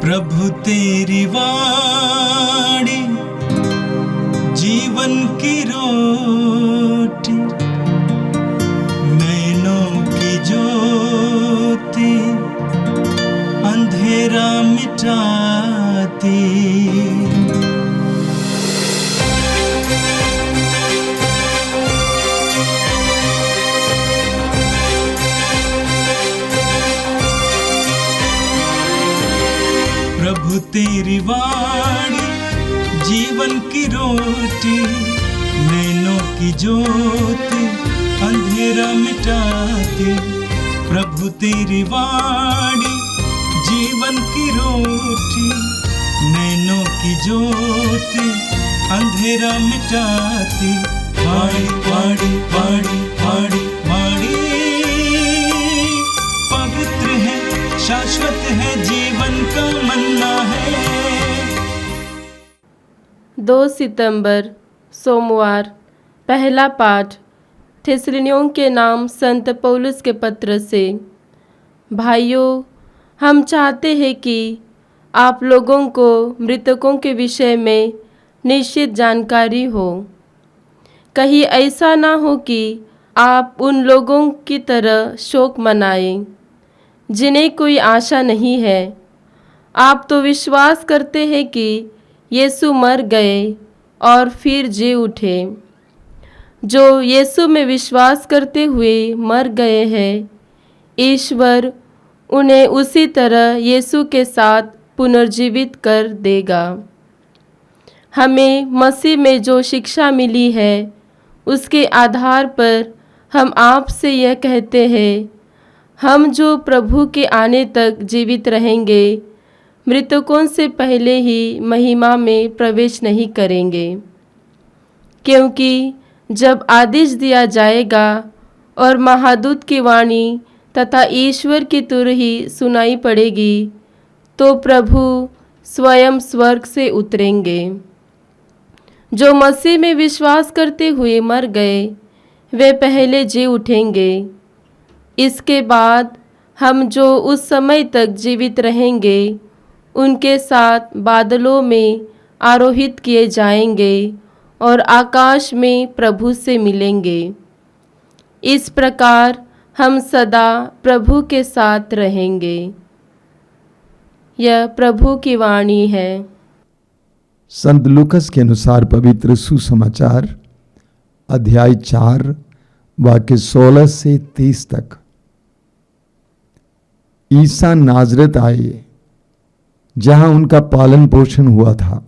प्रभु तेरी वाणी जीवन की रोटी, नैनों की ज्योति अंधेरा मिटाती। प्रभु तेरी वाणी जीवन की रोटी, नैनों की ज्योति अंधेरा मिटाती। प्रभु तेरी वाणी जीवन की रोटी, नैनों की ज्योति अंधेरा मिटाती। वाणी वाणी वाणी वाणी वाणी पवित्र है, शाश्वत है, जीवन का मन्ना है। 2 सितंबर सोमवार। पहला पाठ थिस्सलुनीयों के नाम संत पौलुस के पत्र से। भाइयों, हम चाहते हैं कि आप लोगों को मृतकों के विषय में निश्चित जानकारी हो। कहीं ऐसा ना हो कि आप उन लोगों की तरह शोक मनाएं जिन्हें कोई आशा नहीं है। आप तो विश्वास करते हैं कि यीशु मर गए और फिर जी उठे। जो यीशु में विश्वास करते हुए मर गए हैं, ईश्वर उन्हें उसी तरह यीशु के साथ पुनर्जीवित कर देगा। हमें मसीह में जो शिक्षा मिली है, उसके आधार पर हम आपसे यह कहते हैं, हम जो प्रभु के आने तक जीवित रहेंगे, मृतकों से पहले ही महिमा में प्रवेश नहीं करेंगे। क्योंकि जब आदेश दिया जाएगा और महादूत की वाणी तथा ईश्वर की तुरही सुनाई पड़ेगी, तो प्रभु स्वयं स्वर्ग से उतरेंगे। जो मसीह में विश्वास करते हुए मर गए, वे पहले जी उठेंगे। इसके बाद हम जो उस समय तक जीवित रहेंगे, उनके साथ बादलों में आरोहित किए जाएंगे और आकाश में प्रभु से मिलेंगे। इस प्रकार हम सदा प्रभु के साथ रहेंगे। यह प्रभु की वाणी है। संत लूकस के अनुसार पवित्र सुसमाचार अध्याय 4 वाक्य 16 से 30 तक। ईसा नाजरत आए, जहां उनका पालन पोषण हुआ था।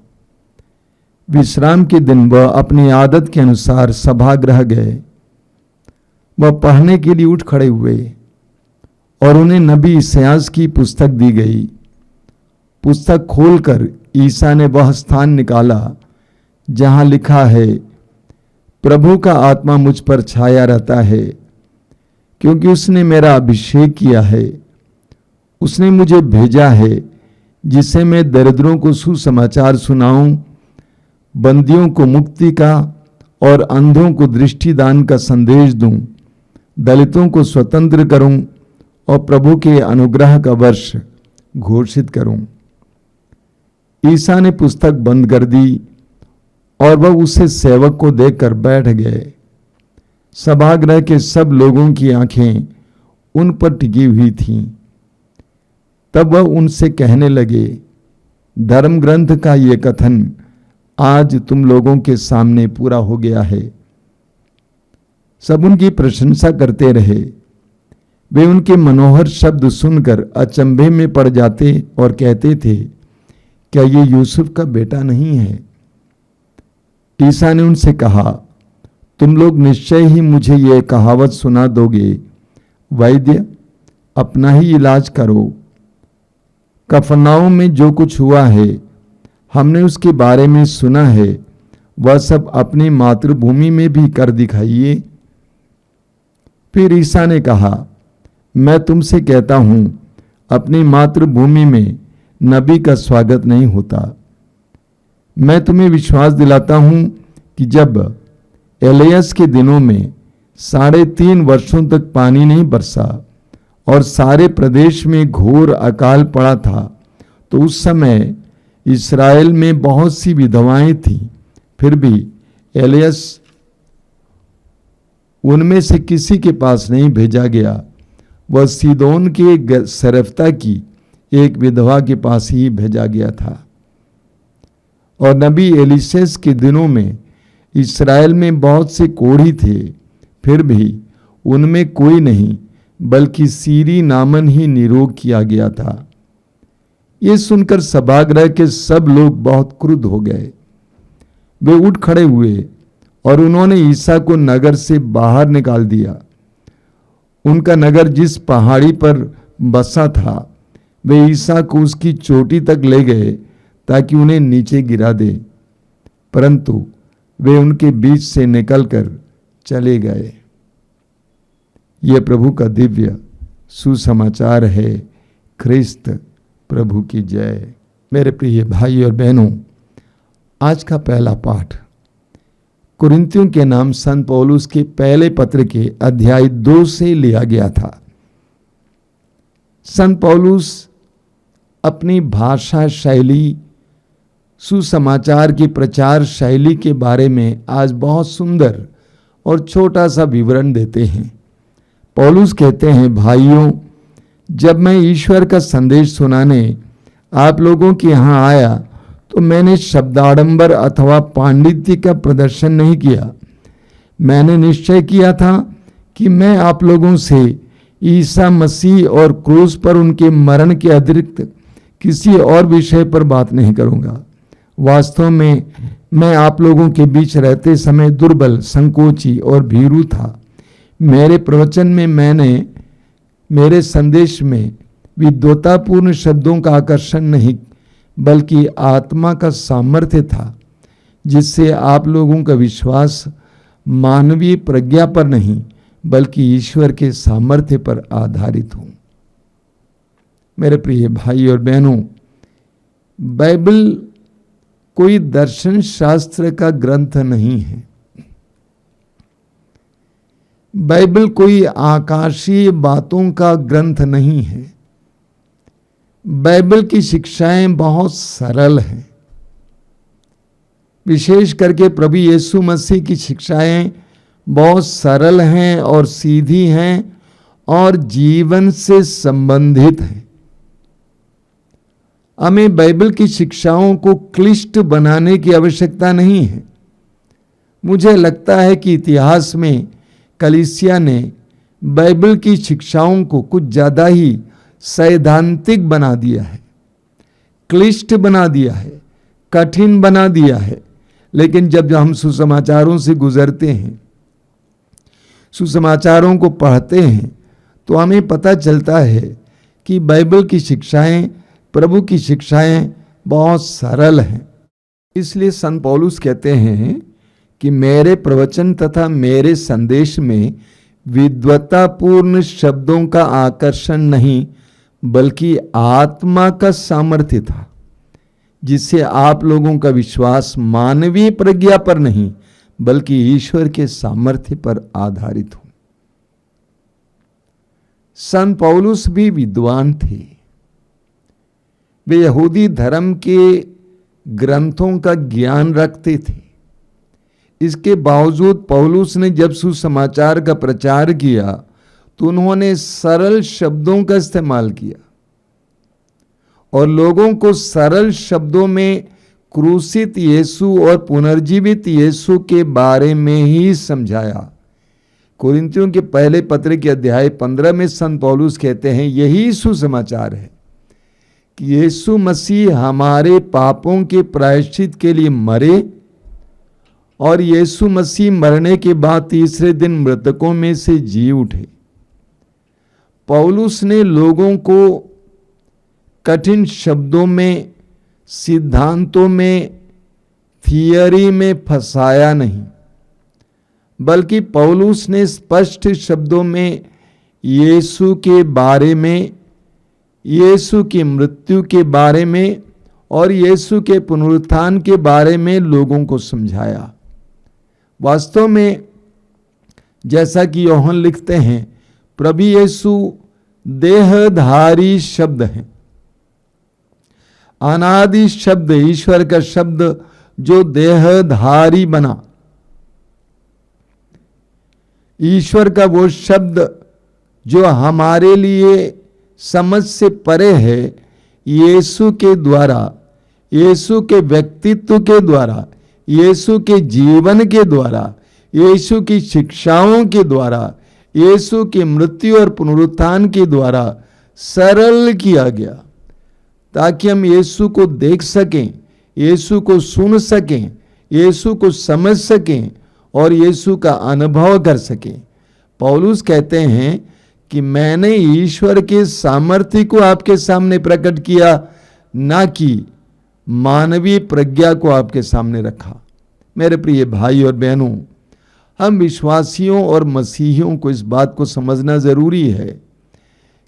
विश्राम के दिन वह अपनी आदत के अनुसार सभागृह गए। वह पढ़ने के लिए उठ खड़े हुए और उन्हें नबी इसायास की पुस्तक दी गई। पुस्तक खोलकर ईसा ने वह स्थान निकाला जहां लिखा है, प्रभु का आत्मा मुझ पर छाया रहता है, क्योंकि उसने मेरा अभिषेक किया है। उसने मुझे भेजा है जिसे मैं दरिद्रों को सुसमाचार सुनाऊं, बंदियों को मुक्ति का और अंधों को दृष्टिदान का संदेश दूं, दलितों को स्वतंत्र करूं और प्रभु के अनुग्रह का वर्ष घोषित करूं। ईसा ने पुस्तक बंद कर दी और वह उसे सेवक को देकर बैठ गए। सभागृह के सब लोगों की आंखें उन पर टिकी हुई थीं। तब वह उनसे कहने लगे, धर्म ग्रंथ का ये कथन आज तुम लोगों के सामने पूरा हो गया है। सब उनकी प्रशंसा करते रहे। वे उनके मनोहर शब्द सुनकर अचंभे में पड़ जाते और कहते थे, क्या ये यूसुफ का बेटा नहीं है? ईसा ने उनसे कहा, तुम लोग निश्चय ही मुझे ये कहावत सुना दोगे, वैद्य अपना ही इलाज करो। कफरनहूम में जो कुछ हुआ है, हमने उसके बारे में सुना है, वह सब अपनी मातृभूमि में भी कर दिखाइए। फिर ईसा ने कहा, मैं तुमसे कहता हूं, अपनी मातृभूमि में नबी का स्वागत नहीं होता। मैं तुम्हें विश्वास दिलाता हूं कि जब एलियस के दिनों में 3.5 वर्षों तक पानी नहीं बरसा और सारे प्रदेश में घोर अकाल पड़ा था, तो उस समय इस्राएल में बहुत सी विधवाएं थीं, फिर भी एलियस उनमें से किसी के पास नहीं भेजा गया। वह सीदोन के सरफ्ता की एक विधवा के पास ही भेजा गया था। और नबी एलीशेस के दिनों में इस्राएल में बहुत से कोढ़ी थे, फिर भी उनमें कोई नहीं बल्कि सीरी नामन ही निरोग किया गया था। ये सुनकर सभागृह के सब लोग बहुत क्रुद्ध हो गए। वे उठ खड़े हुए और उन्होंने ईसा को नगर से बाहर निकाल दिया। उनका नगर जिस पहाड़ी पर बसा था, वे ईसा को उसकी चोटी तक ले गए ताकि उन्हें नीचे गिरा दे, परंतु वे उनके बीच से निकलकर चले गए। यह प्रभु का दिव्य सुसमाचार है। ख्रिस्त प्रभु की जय। मेरे प्रिय भाई और बहनों, आज का पहला पाठ कुरिन्थियों के नाम संत पौलुस के पहले पत्र के अध्याय 2 से लिया गया था। संत पौलुस अपनी भाषा शैली, सुसमाचार की प्रचार शैली के बारे में आज बहुत सुंदर और छोटा सा विवरण देते हैं। पौलुस कहते हैं, भाइयों, जब मैं ईश्वर का संदेश सुनाने आप लोगों के यहाँ आया तो मैंने शब्दाडंबर अथवा पांडित्य का प्रदर्शन नहीं किया। मैंने निश्चय किया था कि मैं आप लोगों से ईसा मसीह और क्रूस पर उनके मरण के अतिरिक्त किसी और विषय पर बात नहीं करूंगा। वास्तव में मैं आप लोगों के बीच रहते समय दुर्बल, संकोची और भीरू था। मेरे प्रवचन में मेरे संदेश में विद्वतापूर्ण शब्दों का आकर्षण नहीं बल्कि आत्मा का सामर्थ्य था, जिससे आप लोगों का विश्वास मानवीय प्रज्ञा पर नहीं बल्कि ईश्वर के सामर्थ्य पर आधारित हो। मेरे प्रिय भाई और बहनों, बाइबल कोई दर्शन शास्त्र का ग्रंथ नहीं है। बाइबल कोई आकाशीय बातों का ग्रंथ नहीं है। बाइबल की शिक्षाएं बहुत सरल हैं। विशेष करके प्रभु यीशु मसीह की शिक्षाएं बहुत सरल हैं और सीधी हैं और जीवन से संबंधित हैं। हमें बाइबल की शिक्षाओं को क्लिष्ट बनाने की आवश्यकता नहीं है। मुझे लगता है कि इतिहास में कलीसिया ने बाइबल की शिक्षाओं को कुछ ज़्यादा ही सैद्धांतिक बना दिया है, क्लिष्ट बना दिया है, कठिन बना दिया है। लेकिन जब हम सुसमाचारों से गुजरते हैं, सुसमाचारों को पढ़ते हैं, तो हमें पता चलता है कि बाइबल की शिक्षाएं, प्रभु की शिक्षाएं बहुत सरल हैं। इसलिए संत पौलुस कहते हैं कि मेरे प्रवचन तथा मेरे संदेश में विद्वतापूर्ण शब्दों का आकर्षण नहीं बल्कि आत्मा का सामर्थ्य था, जिससे आप लोगों का विश्वास मानवीय प्रज्ञा पर नहीं बल्कि ईश्वर के सामर्थ्य पर आधारित हो। संत पौलुस भी विद्वान थे। वे यहूदी धर्म के ग्रंथों का ज्ञान रखते थे। इसके बावजूद पौलुस ने जब सुसमाचार का प्रचार किया तो उन्होंने सरल शब्दों का इस्तेमाल किया और लोगों को सरल शब्दों में क्रूसित यीशु और पुनर्जीवित यीशु के बारे में ही समझाया। कुरिन्थियों के पहले पत्र के अध्याय 15 में संत पौलुस कहते हैं, यही सुसमाचार है कि यीशु मसीह हमारे पापों के प्रायश्चित के लिए मरे और यीशु मसीह मरने के बाद तीसरे दिन मृतकों में से जी उठे। पौलुस ने लोगों को कठिन शब्दों में, सिद्धांतों में, थियरी में फंसाया नहीं, बल्कि पौलुस ने स्पष्ट शब्दों में यीशु के बारे में, यीशु की मृत्यु के बारे में और यीशु के पुनरुत्थान के बारे में लोगों को समझाया। वास्तव में जैसा कि यूहन्ना लिखते हैं, प्रभु यीशु देहधारी शब्द हैं। अनादि शब्द, ईश्वर का शब्द जो देहधारी बना, ईश्वर का वो शब्द जो हमारे लिए समझ से परे है, यीशु के द्वारा, यीशु के व्यक्तित्व के द्वारा, यीशु के जीवन के द्वारा, यीशु की शिक्षाओं के द्वारा, यीशु की मृत्यु और पुनरुत्थान के द्वारा सरल किया गया, ताकि हम यीशु को देख सकें, यीशु को सुन सकें, यीशु को समझ सकें और यीशु का अनुभव कर सकें। पौलुस कहते हैं कि मैंने ईश्वर के सामर्थ्य को आपके सामने प्रकट किया, ना कि मानवीय प्रज्ञा को आपके सामने रखा। मेरे प्रिय भाई और बहनों, हम विश्वासियों और मसीहियों को इस बात को समझना जरूरी है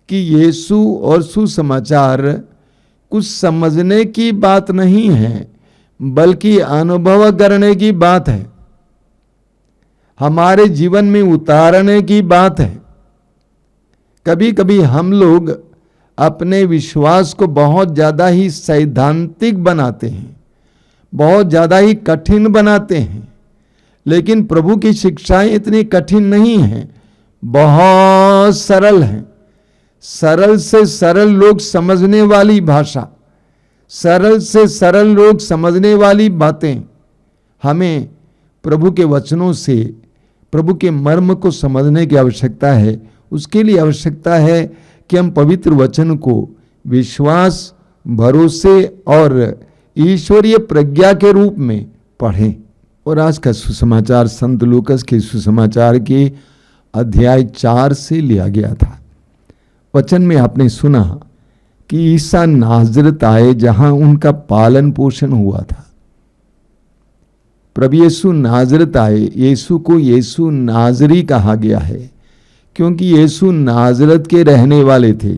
कि यीशु और सुसमाचार कुछ समझने की बात नहीं है, बल्कि अनुभव करने की बात है, हमारे जीवन में उतारने की बात है। कभी कभी हम लोग अपने विश्वास को बहुत ज़्यादा ही सैद्धांतिक बनाते हैं, बहुत ज़्यादा ही कठिन बनाते हैं, लेकिन प्रभु की शिक्षाएं इतनी कठिन नहीं हैं, बहुत सरल हैं। सरल से सरल लोग समझने वाली भाषा, सरल से सरल लोग समझने वाली बातें, हमें प्रभु के वचनों से प्रभु के मर्म को समझने की आवश्यकता है। उसके लिए आवश्यकता है कि हम पवित्र वचन को विश्वास, भरोसे और ईश्वरीय प्रज्ञा के रूप में पढ़ें। और आज का सुसमाचार संत लूकस के सुसमाचार के अध्याय 4 से लिया गया था। वचन में आपने सुना कि ईसा नाजरत आए जहां उनका पालन पोषण हुआ था। प्रभु यीशु नाजरत आए। यीशु को यीशु नाजरी कहा गया है क्योंकि यीशु नाजरत के रहने वाले थे।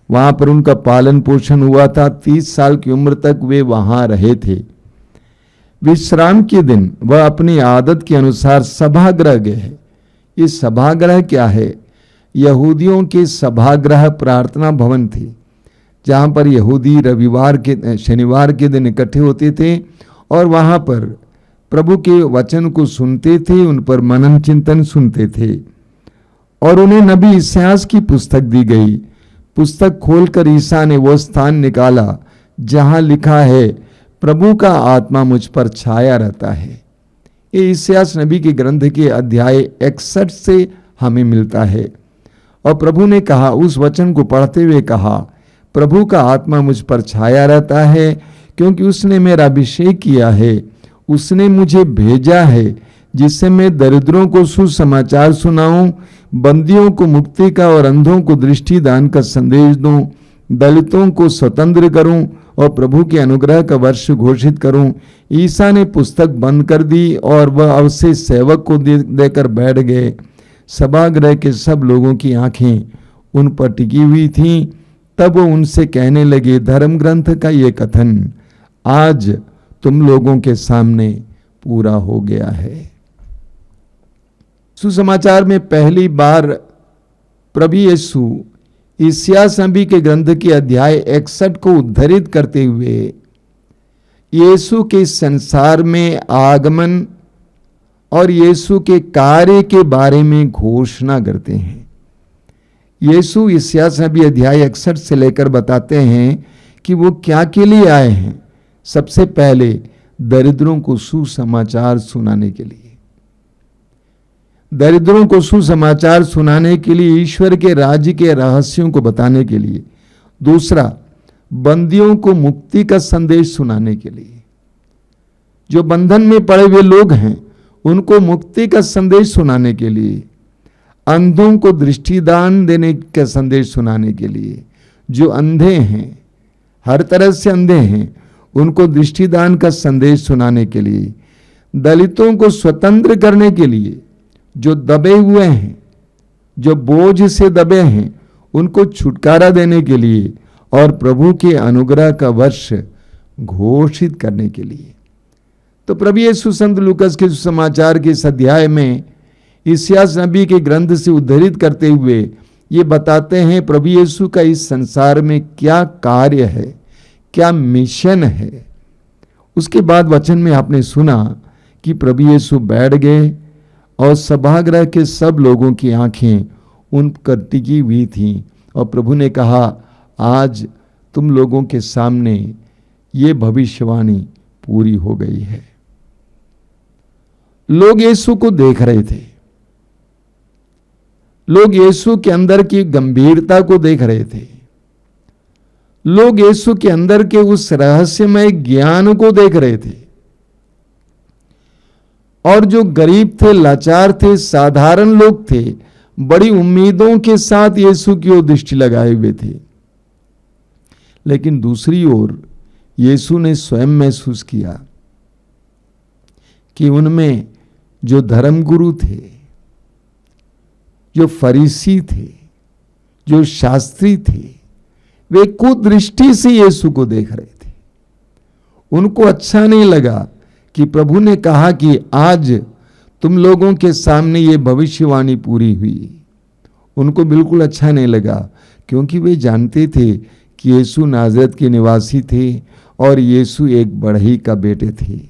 वहां पर उनका पालन पोषण हुआ था। 30 साल की उम्र तक वे वहां रहे थे। विश्राम के दिन वह अपनी आदत के अनुसार सभागृह गए। ये सभागृह क्या है? यहूदियों के सभागृह प्रार्थना भवन थे, जहां पर यहूदी शनिवार के दिन इकट्ठे होते थे और वहां पर प्रभु के वचन को सुनते थे, उन पर मनन चिंतन सुनते थे। और उन्हें नबी इसायास की पुस्तक दी गई। पुस्तक खोलकर ईसा ने वो स्थान निकाला जहां लिखा है, प्रभु का आत्मा मुझ पर छाया रहता है। ये इसायास नबी के ग्रंथ के अध्याय 61 से हमें मिलता है। और प्रभु ने कहा, उस वचन को पढ़ते हुए कहा, प्रभु का आत्मा मुझ पर छाया रहता है क्योंकि उसने मेरा अभिषेक किया है, उसने मुझे भेजा है जिससे मैं दरिद्रों को सुसमाचार सुनाऊं, बंदियों को मुक्ति का और अंधों को दृष्टि दान का संदेश दूं, दलितों को स्वतंत्र करूं और प्रभु के अनुग्रह का वर्ष घोषित करूं। ईसा ने पुस्तक बंद कर दी और वह अवशेष सेवक को देकर बैठ गए। सभागृह के सब लोगों की आंखें उन पर टिकी हुई थीं। तब वो उनसे कहने लगे, धर्म ग्रंथ का ये कथन आज तुम लोगों के सामने पूरा हो गया है। सुसमाचार में पहली बार प्रभु यीशु इसायास नबी के ग्रंथ के अध्याय 61 को उद्धृत करते हुए यीशु के संसार में आगमन और यीशु के कार्य के बारे में घोषणा करते हैं। यीशु इसायास नबी अध्याय 61 से लेकर बताते हैं कि वो क्या के लिए आए हैं। सबसे पहले दरिद्रों को सुसमाचार सुनाने के लिए, दरिद्रों को सुसमाचार सुनाने के लिए, ईश्वर के राज्य के रहस्यों को बताने के लिए। दूसरा, बंदियों को मुक्ति का संदेश सुनाने के लिए। जो बंधन में पड़े हुए लोग हैं उनको मुक्ति का संदेश सुनाने के लिए। अंधों को दृष्टिदान देने का संदेश सुनाने के लिए। जो अंधे हैं, हर तरह से अंधे हैं, उनको दृष्टिदान का संदेश सुनाने के लिए। दलितों को स्वतंत्र करने के लिए। जो दबे हुए हैं, जो बोझ से दबे हैं, उनको छुटकारा देने के लिए और प्रभु के अनुग्रह का वर्ष घोषित करने के लिए। तो प्रभु यीशु संत लूकस के सुसमाचार के इस अध्याय में इसायास नबी के ग्रंथ से उद्धृत करते हुए ये बताते हैं प्रभु यीशु का इस संसार में क्या कार्य है, क्या मिशन है। उसके बाद वचन में आपने सुना कि प्रभु यीशु बैठ गए और सभागृह के सब लोगों की आंखें उन पर टिकी हुई थीं और प्रभु ने कहा, आज तुम लोगों के सामने ये भविष्यवाणी पूरी हो गई है। लोग यीशु को देख रहे थे, लोग यीशु के अंदर की गंभीरता को देख रहे थे, लोग यीशु के अंदर के उस रहस्यमय ज्ञान को देख रहे थे। और जो गरीब थे, लाचार थे, साधारण लोग थे, बड़ी उम्मीदों के साथ यीशु की ओर दृष्टि लगाए हुए थे। लेकिन दूसरी ओर यीशु ने स्वयं महसूस किया कि उनमें जो धर्मगुरु थे, जो फरीसी थे, जो शास्त्री थे, वे कुदृष्टि से यीशु को देख रहे थे। उनको अच्छा नहीं लगा कि प्रभु ने कहा कि आज तुम लोगों के सामने ये भविष्यवाणी पूरी हुई। उनको बिल्कुल अच्छा नहीं लगा, क्योंकि वे जानते थे कि यीशु नाजरत के निवासी थे और यीशु एक बढ़ई का बेटे थे,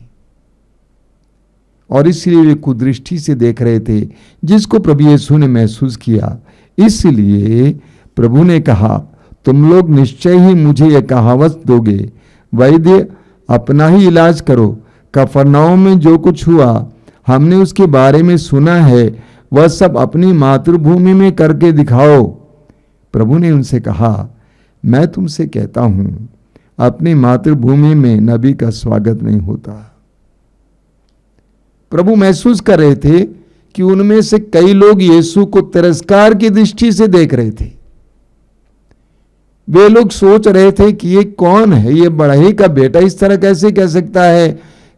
और इसलिए वे कुदृष्टि से देख रहे थे, जिसको प्रभु यीशु ने महसूस किया। इसलिए प्रभु ने कहा, तुम लोग निश्चय ही मुझे यह कहावत दोगे, वैद्य अपना ही इलाज करो। कफरनहूम में जो कुछ हुआ हमने उसके बारे में सुना है, वह सब अपनी मातृभूमि में करके दिखाओ। प्रभु ने उनसे कहा, मैं तुमसे कहता हूं, अपनी मातृभूमि में नबी का स्वागत नहीं होता। प्रभु महसूस कर रहे थे कि उनमें से कई लोग यीशु को तिरस्कार की दृष्टि से देख रहे थे। वे लोग सोच रहे थे कि ये कौन है, ये बढ़ई का बेटा इस तरह कैसे कह सकता है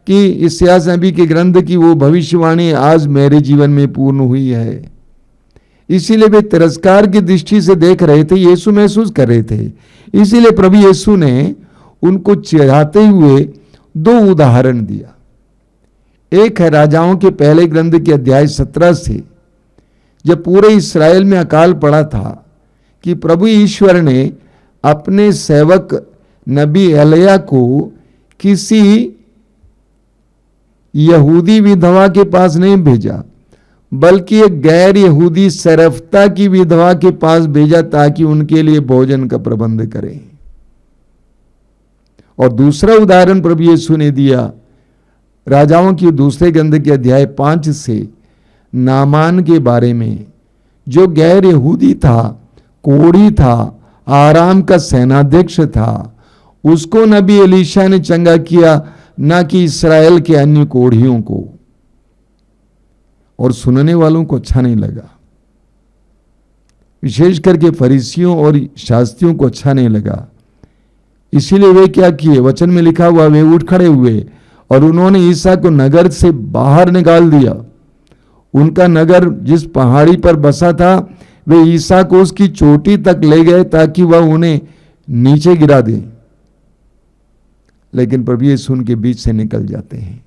कि इस्यास नबी के ग्रंथ की वो भविष्यवाणी आज मेरे जीवन में पूर्ण हुई है। इसीलिए वे तिरस्कार की दृष्टि से देख रहे थे, यीशु महसूस कर रहे थे। इसीलिए प्रभु यीशु ने उनको चिढ़ाते हुए दो उदाहरण दिया। एक है राजाओं के पहले ग्रंथ के अध्याय 17 से, जब पूरे इस्राएल में अकाल पड़ा था कि प्रभु ईश्वर ने अपने सेवक नबी एलिय्याह को किसी यहूदी विधवा के पास नहीं भेजा, बल्कि एक गैर यहूदी सरफ्ता की विधवा के पास भेजा ताकि उनके लिए भोजन का प्रबंध करें। और दूसरा उदाहरण प्रभु यीशु ने दिया राजाओं की दूसरे ग्रंथ के अध्याय 5 से, नामान के बारे में, जो गैर यहूदी था, कोढ़ी था, आराम का सेनाध्यक्ष था। उसको नबी एलीशा ने चंगा किया, ना कि इस्राएल के अन्य कोढ़ियों को। और सुनने वालों को अच्छा नहीं लगा, विशेष करके फरीसियों और शास्त्रियों को अच्छा नहीं लगा। इसीलिए वे क्या किए, वचन में लिखा हुआ, वे उठ खड़े हुए और उन्होंने ईसा को नगर से बाहर निकाल दिया। उनका नगर जिस पहाड़ी पर बसा था, वे ईसा को उसकी चोटी तक ले गए ताकि वह उन्हें नीचे गिरा दे। लेकिन प्रभु यीशु उनके बीच से निकल जाते हैं।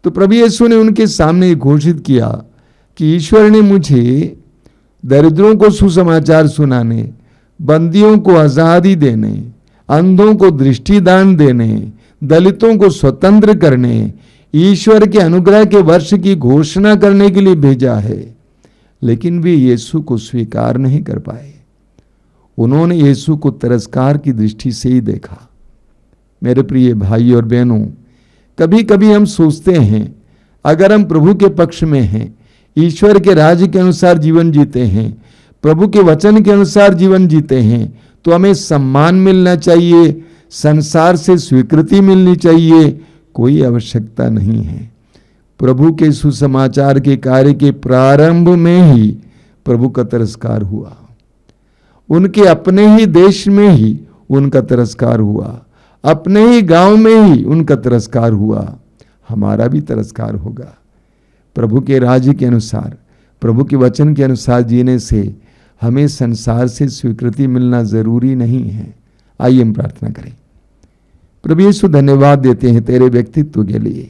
तो प्रभु यीशु ने उनके सामने घोषित किया कि ईश्वर ने मुझे दरिद्रों को सुसमाचार सुनाने, बंदियों को आजादी देने, अंधों को दृष्टिदान देने, दलितों को स्वतंत्र करने, ईश्वर के अनुग्रह के वर्ष की घोषणा करने के लिए भेजा है। लेकिन वे यीशु को स्वीकार नहीं कर पाए। उन्होंने यीशु को तिरस्कार की दृष्टि से ही देखा। मेरे प्रिय भाई और बहनों, कभी कभी हम सोचते हैं, अगर हम प्रभु के पक्ष में हैं, ईश्वर के राज्य के अनुसार जीवन जीते हैं, प्रभु के वचन के अनुसार जीवन जीते हैं, तो हमें सम्मान मिलना चाहिए, संसार से स्वीकृति मिलनी चाहिए, कोई आवश्यकता नहीं है। प्रभु के सुसमाचार के कार्य के प्रारंभ में ही प्रभु का तिरस्कार हुआ। उनके अपने ही देश में ही उनका तिरस्कार हुआ, अपने ही गांव में ही उनका तिरस्कार हुआ। हमारा भी तिरस्कार होगा। प्रभु के राज्य के अनुसार, प्रभु के वचन के अनुसार जीने से हमें संसार से स्वीकृति मिलना जरूरी नहीं है। आइए हम प्रार्थना करें। प्रभु यीशु, धन्यवाद देते हैं तेरे व्यक्तित्व के लिए,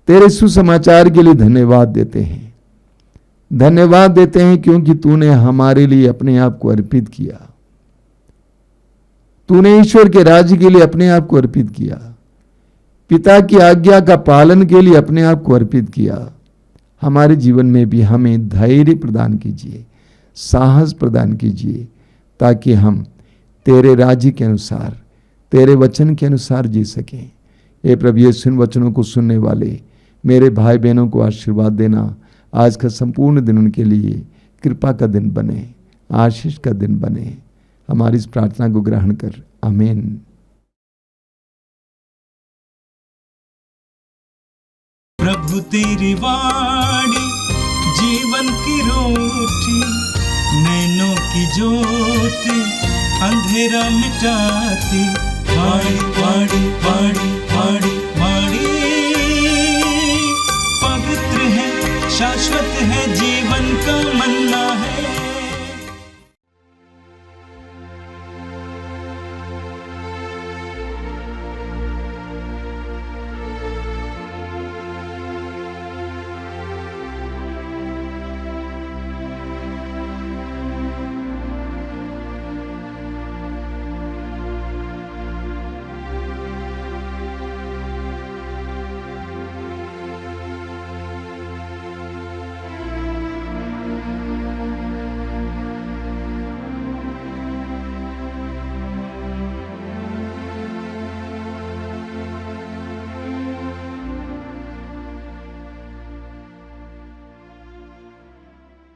तेरे सुसमाचार के लिए धन्यवाद देते हैं। धन्यवाद देते हैं क्योंकि तूने हमारे लिए अपने आप को अर्पित किया। तूने ईश्वर के राज्य के लिए अपने आप को अर्पित किया, पिता की आज्ञा का पालन के लिए अपने आप को अर्पित किया। हमारे जीवन में भी हमें धैर्य प्रदान कीजिए, साहस प्रदान कीजिए, ताकि हम तेरे राज्य के अनुसार, तेरे वचन के अनुसार जी सकें। हे प्रभु यीशु, इन वचनों को सुनने वाले मेरे भाई बहनों को आशीर्वाद देना। आज का संपूर्ण दिन उनके लिए कृपा का दिन बने, आशीष का दिन बने। हमारी इस प्रार्थना को ग्रहण कर, आमीन। प्रभु तेरी वाणी जीवन की रोटी, नैनों की ज्योति अंधेरा मिटाती। वाणी वाणी वाणी वाणी वाणी पवित्र है, शाश्वत है जीवन का मन्ना।